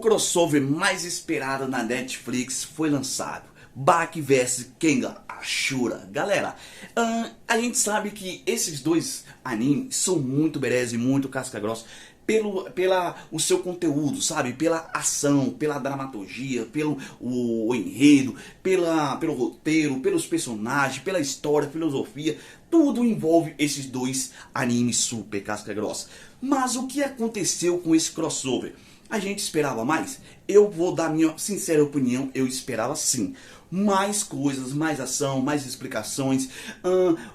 crossover mais esperado na Netflix foi lançado. Baki vs Kengan Ashura. Galera, a gente sabe que esses dois animes são muito berés e muito casca-grossa pela o seu conteúdo, sabe? Pela ação, pela dramaturgia, pelo o enredo, pelo roteiro, pelos personagens, pela história, filosofia. Tudo envolve esses dois animes super casca-grossa. Mas o que aconteceu com esse crossover? A gente esperava mais? Eu vou dar minha sincera opinião, eu esperava sim. Mais coisas, mais ação, mais explicações,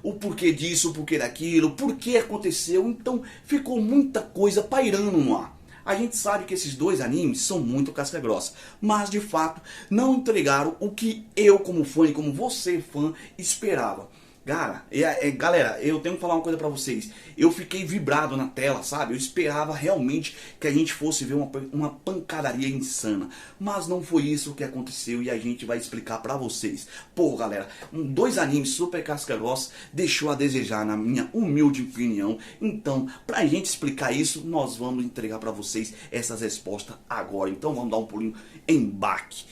o porquê disso, o porquê daquilo, por que aconteceu. Então ficou muita coisa pairando no ar. A gente sabe que esses dois animes são muito casca-grossa, mas de fato não entregaram o que eu como fã e como você fã esperava. Galera, eu tenho que falar uma coisa pra vocês. Eu fiquei vibrado na tela, sabe? Eu esperava realmente que a gente fosse ver uma pancadaria insana. Mas não foi isso que aconteceu e a gente vai explicar pra vocês. Pô, galera, dois animes super casca-grossa deixou a desejar, na minha humilde opinião. Então, pra gente explicar isso, nós vamos entregar pra vocês essas respostas agora. Então vamos dar um pulinho em Baki.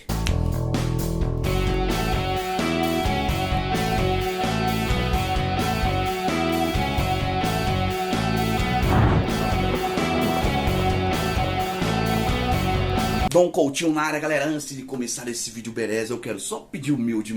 Dom Coutinho na área, galera. Antes de começar esse vídeo beleza, eu quero só pedir humilde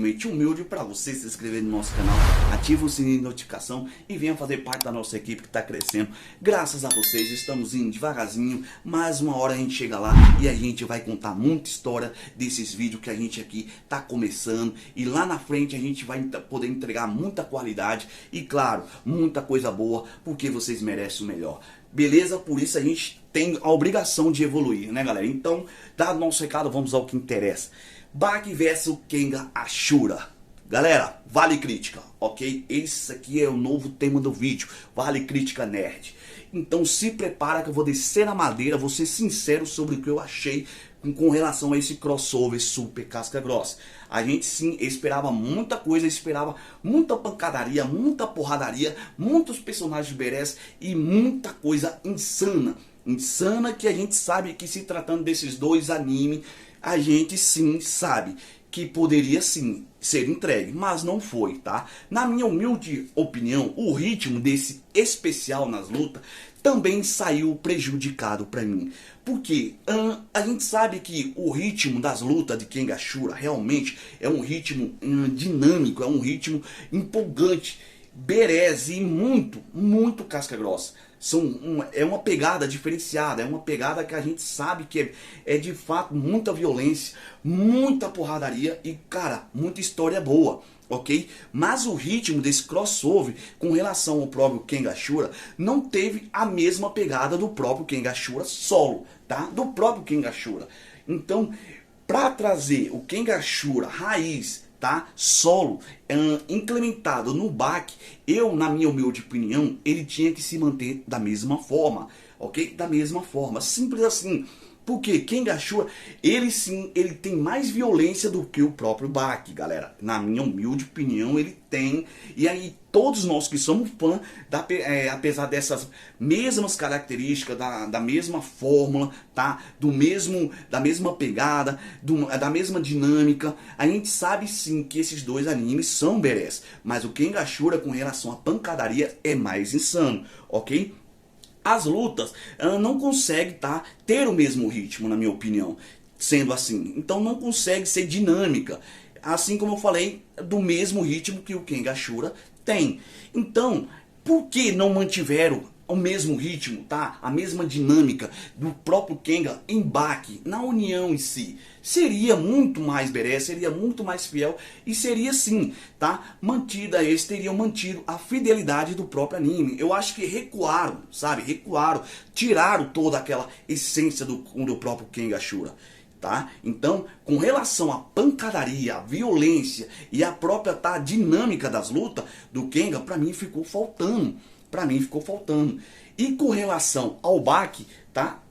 para você se inscrever no nosso canal, ativa o sininho de notificação e venha fazer parte da nossa equipe que está crescendo. Graças a vocês, estamos indo devagarzinho, mas uma hora a gente chega lá e a gente vai contar muita história desses vídeos que a gente aqui está começando. E lá na frente a gente vai poder entregar muita qualidade e, claro, muita coisa boa, porque vocês merecem o melhor. Beleza? Por isso a gente tem a obrigação de evoluir, né, galera? Então, dado nosso recado, vamos ao que interessa. Baki vs Kengan Ashura. Galera, vale crítica, ok? Esse aqui é o novo tema do vídeo. Vale crítica nerd. Então se prepara que eu vou descer na madeira, vou ser sincero sobre o que eu achei com relação a esse crossover super casca-grossa. A gente sim esperava muita coisa, esperava muita pancadaria, muita porradaria, muitos personagens berés e muita coisa insana. Insana que a gente sabe que, se tratando desses dois animes, a gente sim sabe que poderia sim ser entregue, mas não foi, tá? Na minha humilde opinião, o ritmo desse especial nas lutas também saiu prejudicado pra mim. Porque a gente sabe que o ritmo das lutas de Kengan Ashura realmente é um ritmo dinâmico, é um ritmo empolgante, berés e muito casca-grossa. É uma pegada diferenciada, é uma pegada que a gente sabe que é de fato muita violência, muita porradaria e, cara, muita história boa, ok? Mas o ritmo desse crossover com relação ao próprio Kengan Ashura não teve a mesma pegada do próprio Kengan Ashura solo, tá? Do próprio Kengan Ashura. Então, para trazer o Kengan Ashura raiz, tá, solo, implementado no Baki, na minha humilde opinião, ele tinha que se manter da mesma forma, ok? Da mesma forma, simples assim. Porque Kengan Ashura, ele sim, ele tem mais violência do que o próprio Baki, galera. Na minha humilde opinião, ele tem. E aí, todos nós que somos fã, apesar dessas mesmas características, da mesma fórmula, tá? Da mesma pegada, da mesma dinâmica, a gente sabe sim que esses dois animes são berés. Mas o Kengan Ashura, com relação à pancadaria, é mais insano, ok? As lutas não conseguem ter o mesmo ritmo, na minha opinião, sendo assim. Então não consegue ser dinâmica, assim como eu falei, do mesmo ritmo que o Kengan Ashura tem. Então, por que não mantiveram o mesmo ritmo, tá? A mesma dinâmica do próprio Kengan em Baki, na união em si? Seria muito mais beré, seria muito mais fiel e seria sim, tá? Eles teriam mantido a fidelidade do próprio anime. Eu acho que recuaram, sabe? Recuaram, tiraram toda aquela essência do próprio Kengan Ashura. Tá? Então, com relação à pancadaria, à violência e à própria dinâmica das lutas do Kengan, pra mim ficou faltando. E com relação ao Baki, tá?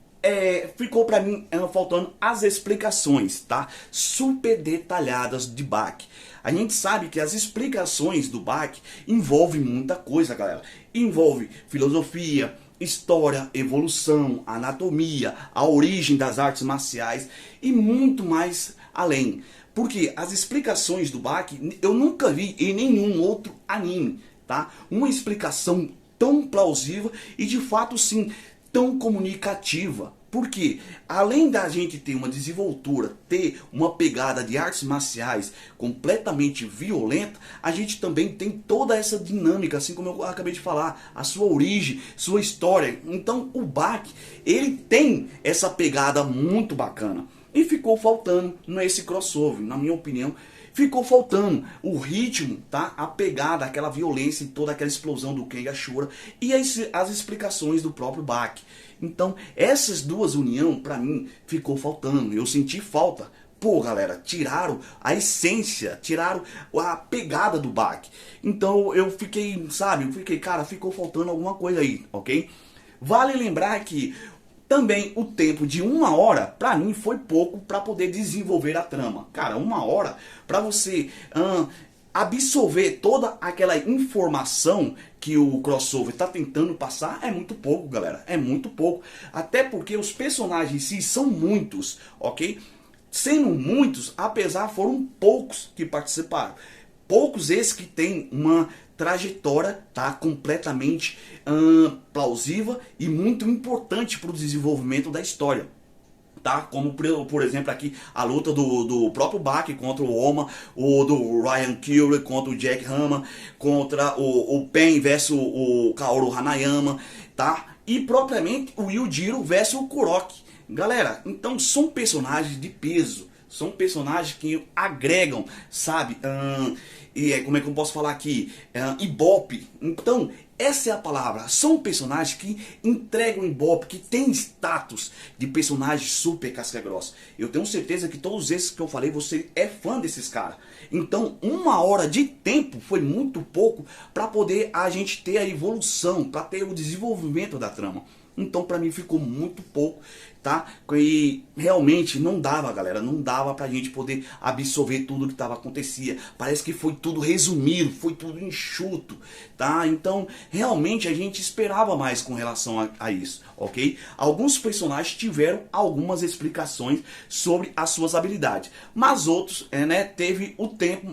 Ficou pra mim faltando as explicações, tá? Super detalhadas de Baki. A gente sabe que as explicações do Baki envolvem muita coisa, galera. Envolve filosofia, história, evolução, anatomia, a origem das artes marciais e muito mais além. Porque as explicações do Baki eu nunca vi em nenhum outro anime, tá? Uma explicação tão plausível e de fato sim tão comunicativa. Porque além da gente ter uma desenvoltura, ter uma pegada de artes marciais completamente violenta, a gente também tem toda essa dinâmica, assim como eu acabei de falar, a sua origem, sua história. Então o Baki, ele tem essa pegada muito bacana. E ficou faltando nesse crossover, na minha opinião, ficou faltando o ritmo, tá? A pegada, aquela violência e toda aquela explosão do Ken Ashura e as explicações do próprio Baki. Então, essas duas uniões, pra mim, ficou faltando. Eu senti falta. Pô, galera, tiraram a essência, tiraram a pegada do Baki. Então, eu fiquei, sabe, cara, ficou faltando alguma coisa aí, ok? Vale lembrar que também o tempo de 1 hora, pra mim, foi pouco pra poder desenvolver a trama. Cara, 1 hora pra você absorver toda aquela informação que o crossover tá tentando passar é muito pouco, galera. É muito pouco. Até porque os personagens em si são muitos, ok? Sendo muitos, apesar foram poucos que participaram. Poucos esses que têm uma trajetória, tá, completamente plausível e muito importante para o desenvolvimento da história. Tá? Como por exemplo aqui a luta do próprio Baki contra o Oma, ou do Ryan Curry contra o Jack Hama, contra o Pen versus o Kaoru Hanayama, tá? E propriamente o Yujiro versus o Kuroki. Galera, então são personagens de peso, são personagens que agregam, sabe? Como é que eu posso falar aqui? Ibope. Então, essa é a palavra. São personagens que entregam Ibope, que tem status de personagem super casca grossa. Eu tenho certeza que todos esses que eu falei, você é fã desses caras. Então, 1 hora de tempo foi muito pouco para poder a gente ter a evolução, para ter o desenvolvimento da trama. Então, para mim ficou muito pouco, tá? E realmente não dava, galera, não dava pra gente poder absorver tudo que tava acontecia. Parece que foi tudo resumido, foi tudo enxuto, tá? Então, realmente a gente esperava mais com relação a isso, ok? Alguns personagens tiveram algumas explicações sobre as suas habilidades, mas outros,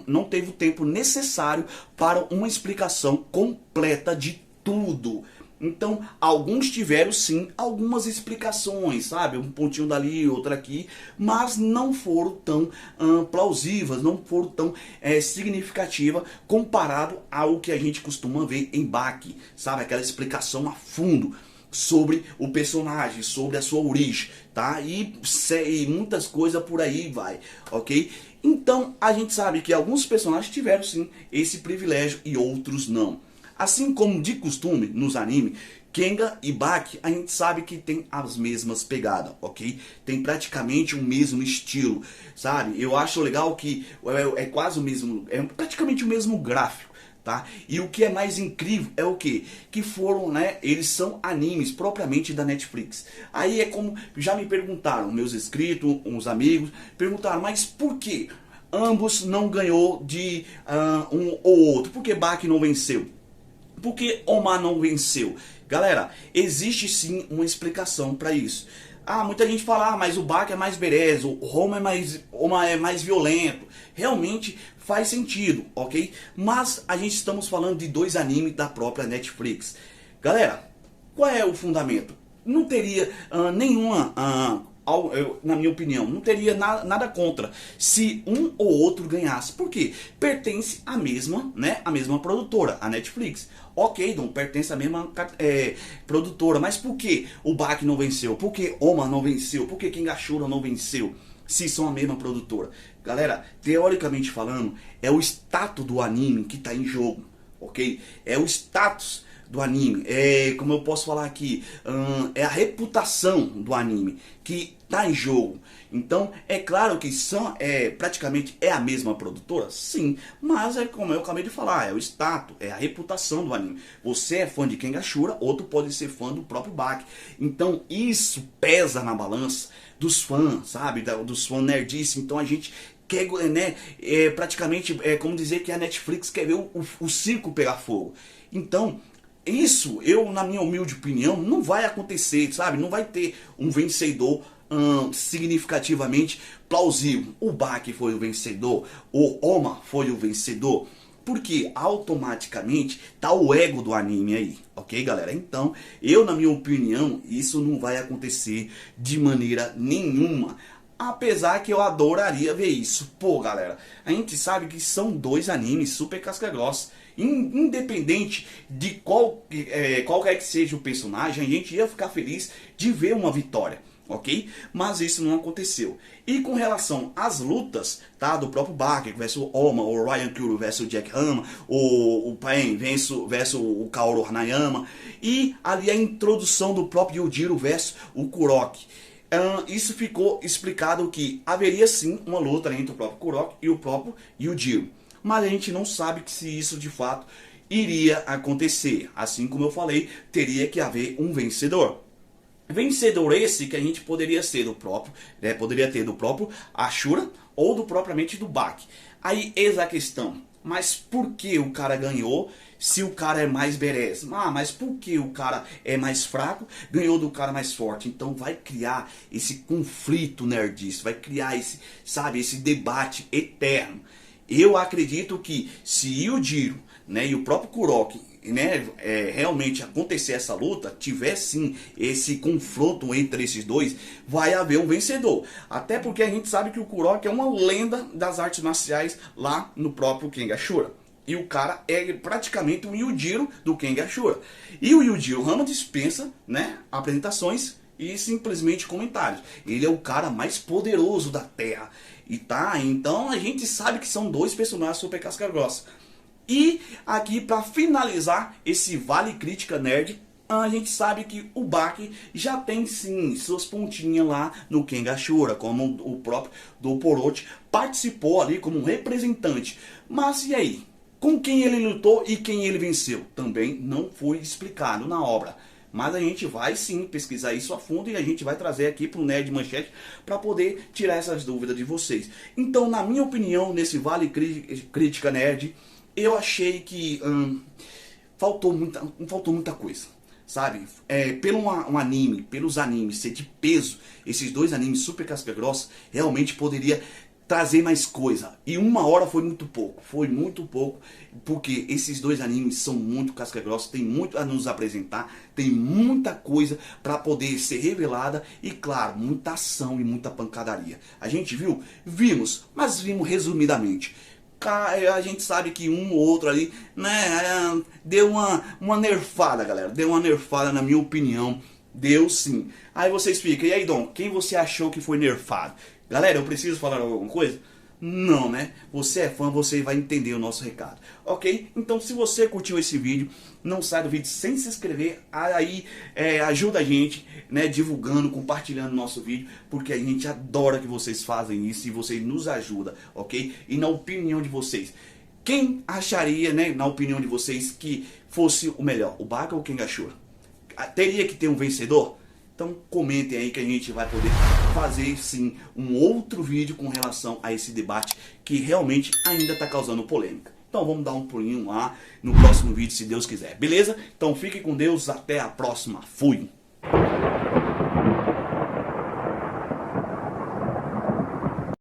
não teve o tempo necessário para uma explicação completa de tudo. Então, alguns tiveram sim algumas explicações, sabe? Um pontinho dali, outro aqui, mas não foram tão plausíveis, não foram tão significativas comparado ao que a gente costuma ver em Baki, sabe? Aquela explicação a fundo sobre o personagem, sobre a sua origem, tá? E muitas coisas por aí vai, ok? Então, a gente sabe que alguns personagens tiveram sim esse privilégio e outros não. Assim como de costume nos animes, Kenga e Baki, a gente sabe que tem as mesmas pegadas, ok? Tem praticamente o mesmo estilo, sabe? Eu acho legal que é quase o mesmo, é praticamente o mesmo gráfico, tá? E o que é mais incrível é o quê? Que foram, né? Eles são animes propriamente da Netflix. Aí é como já me perguntaram, meus inscritos, uns amigos, perguntaram, mas por que ambos não ganhou de um ou outro? Por que Baki não venceu? Por que Oma não venceu? Galera, existe sim uma explicação para isso. Muita gente fala, mas o Baki é mais berez, o Oma é mais violento. Realmente faz sentido, ok? Mas a gente estamos falando de dois animes da própria Netflix. Galera, qual é o fundamento? Não teria nenhuma... na minha opinião, não teria nada contra se um ou outro ganhasse. Por quê? Pertence à mesma, né, a mesma produtora, a Netflix. Ok, não pertence à mesma produtora, mas por que o Baki não venceu? Por que Oma não venceu? Por que Ken Ashura não venceu? Se são a mesma produtora. Galera, teoricamente falando, é o status do anime que está em jogo, ok? É o status do anime, como eu posso falar aqui, é a reputação do anime que tá em jogo. Então é claro que praticamente é a mesma produtora, sim, mas é como eu acabei de falar, é o status, é a reputação do anime. Você é fã de Ken Ashura, outro pode ser fã do próprio Baki. Então isso pesa na balança dos fãs, sabe, dos fãs nerdice. Então a gente quer, né, praticamente como dizer que a Netflix quer ver o circo pegar fogo. Então isso, na minha humilde opinião, não vai acontecer, sabe? Não vai ter um vencedor significativamente plausível. O Baki foi o vencedor, o Oma foi o vencedor, porque automaticamente tá o ego do anime aí, ok, galera? Então, na minha opinião, isso não vai acontecer de maneira nenhuma. Apesar que eu adoraria ver isso. Pô, galera, a gente sabe que são dois animes super casca-grossa. Independente de qualquer que seja o personagem, a gente ia ficar feliz de ver uma vitória, ok? Mas isso não aconteceu. E com relação às lutas, tá? Do próprio Baki versus o Oma, o Ryan Kuro versus o Jack Hama, o Pain versus o Kaoru Hanayama, e ali a introdução do próprio Yujiro versus o Kuroki. Isso ficou explicado que haveria sim uma luta entre o próprio Kuroki e o próprio Yujiro. Mas a gente não sabe se isso de fato iria acontecer. Assim como eu falei, teria que haver um vencedor. Vencedor esse que a gente poderia ser do próprio, poderia ter do próprio Ashura ou propriamente do Baki. Aí eis a questão. Mas por que o cara ganhou se o cara é mais badass? Mas por que o cara é mais fraco, ganhou do cara mais forte? Então vai criar esse conflito nerdista, vai criar esse debate eterno. Eu acredito que se o Yujiro, e o próprio Kuroki, realmente acontecer essa luta, tiver sim esse confronto entre esses dois, vai haver um vencedor. Até porque a gente sabe que o Kuroki é uma lenda das artes marciais lá no próprio Kengan Ashura. E o cara é praticamente o Yujiro do Kengan Ashura. E o Yujiro Hama dispensa, apresentações e simplesmente comentários. Ele é o cara mais poderoso da Terra. Então a gente sabe que são dois personagens super casca-grossa. E aqui para finalizar esse Vale Crítica Nerd, a gente sabe que o Baki já tem sim suas pontinhas lá no Kengan Ashura, como o próprio do Orochi participou ali como um representante. Mas e aí? Com quem ele lutou e quem ele venceu? Também não foi explicado na obra. Mas a gente vai sim pesquisar isso a fundo e a gente vai trazer aqui para o Nerd Manchete para poder tirar essas dúvidas de vocês. Então, na minha opinião, nesse Vale Crítica Nerd, eu achei que faltou muita coisa, sabe? Pelos animes ser de peso, esses dois animes super casca-grossa, realmente poderia trazer mais coisa. E 1 hora foi muito pouco, porque esses dois animes são muito casca-grossa, tem muito a nos apresentar, tem muita coisa para poder ser revelada e, claro, muita ação e muita pancadaria. A gente viu? Vimos, mas vimos resumidamente. A gente sabe que um ou outro ali, deu uma nerfada, galera. Deu uma nerfada, na minha opinião. Deu sim. Aí vocês ficam, e aí, Dom, quem você achou que foi nerfado? Galera, eu preciso falar alguma coisa? Não, Você é fã, você vai entender o nosso recado. Ok? Então, se você curtiu esse vídeo, não sai do vídeo sem se inscrever. Aí ajuda a gente, divulgando, compartilhando o nosso vídeo, porque a gente adora que vocês fazem isso e vocês nos ajudam, ok? E na opinião de vocês, quem acharia, na opinião de vocês, que fosse o melhor? O Baki ou o Kengan Ashura? Teria que ter um vencedor? Então comentem aí que a gente vai poder fazer sim um outro vídeo com relação a esse debate que realmente ainda está causando polêmica. Então vamos dar um pulinho lá no próximo vídeo, se Deus quiser. Beleza? Então fiquem com Deus, até a próxima. Fui!